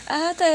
Ate,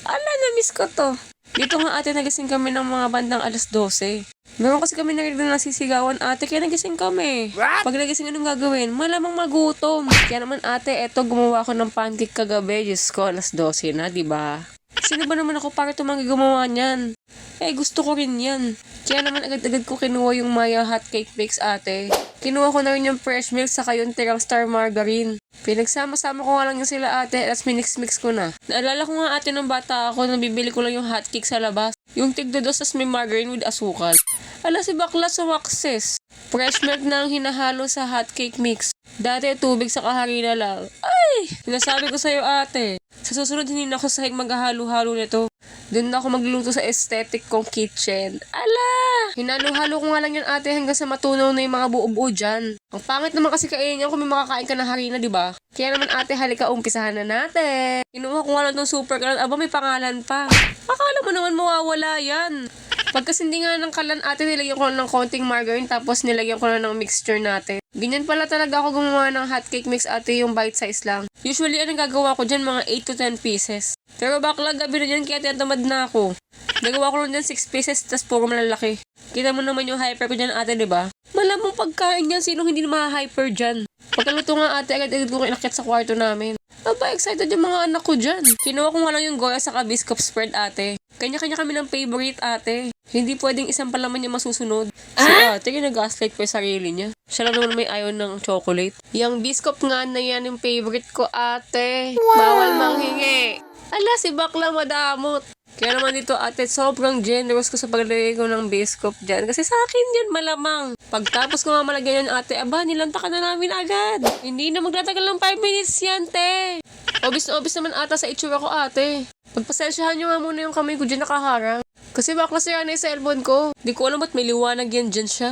ala, na-miss ko to. Dito nga ate, nagising kami ng mga bandang 12:00. Meron kasi kami narinig na nasisigawan ate, kaya nagising kami. Pag nagising, anong gagawin? Malamang magutom. Kaya naman ate, eto gumawa ko ng pancake kagabi. Diyos ko, 12:00 na, diba? Sino ba naman ako para tumanggi gumawa niyan? Eh, gusto ko rin yan. Kaya naman agad-agad ko kinuha yung Maya hot cake mix ate. Kinuha ko na rin yung fresh milk saka yung tirang star margarine. Pinagsama-sama ko nga lang yung sila ate, at minix-mix ko na. Naalala ko nga ate ng bata ako nang bibili ko lang yung hotcake sa labas. Yung tigdodos tas may margarine with asukal. Ala, si bakla sa waxes. Fresh milk na ang hinahalo sa hotcake mix. Dati tubig sa kaharina lang. Ay! Sinasabi ko sa'yo ate. Sa susunod hindi na ako sahig maghahalo-halo nito. Doon na ako magluluto sa aesthetic kong kitchen. Ala! Hinalo-halo ko nga lang yan ate hanggang sa matunaw na yung mga buo-buo dyan. Ang pangit naman kasi kainin yan kung may makakain ka ng harina, diba? Kaya naman ate, halika umpisahan na natin. Kinuha ko nga lang itong super kalan. Aba, may pangalan pa. Akala mo naman mawawala yan. Pagkasindi nga ng kalan ate, nilagyan ko lang ng konting margarine tapos nilagyan ko lang ng mixture natin. Ganyan pala talaga ako gumawa ng hotcake mix ate, yung bite size lang. Usually, anong gagawa ko dyan? Mga 8 to 10 pieces. Pero bakla gabi na dyan, kaya tinatamad na ako. Nagawa ko lang dyan 6 pieces, tas puro malalaki. Kita mo naman yung hyper ko dyan ate, diba? Malamang pagkain yan, sinong hindi na hyper dyan? Pagkaluto nga ate, agad-agad ko inakyat sa kwarto namin. Aba, excited yung mga anak ko dyan. Kinuha ko nga lang yung goya sa biscuit spread ate. Kanya-kanya kami ng favorite ate. Hindi pwedeng isang palaman niya masusunod. Si ate, nag-gaslight pa yung sarili niya. Siya lang naman may ayaw ng chocolate. Yung biscuit nga na yan yung favorite ko ate. Wow. Bawal manghingi. Ala, si bakla madamot. Kaya naman dito ate, sobrang generous ko sa paglagay ko ng biscuit dyan. Kasi sa akin yan malamang. Pagtapos ko nga malagyan yan ate, aba, nilanta ka na namin agad. Hindi na magtatagal ng 5 minutes yan, te. Obvious na obvious naman ata sa itsura ko ate. Pagpasensyahan nyo nga muna yung kamay ko dyan nakaharang. Kasi bakla sira na yung cellphone ko. Di ko alam ba't may liwanag yan dyan siya.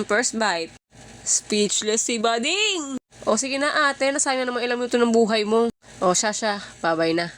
First bite. Speechless si Bading. O sige na ate, nasayang na naman ilang minuto ng buhay mo. O siya, babay na.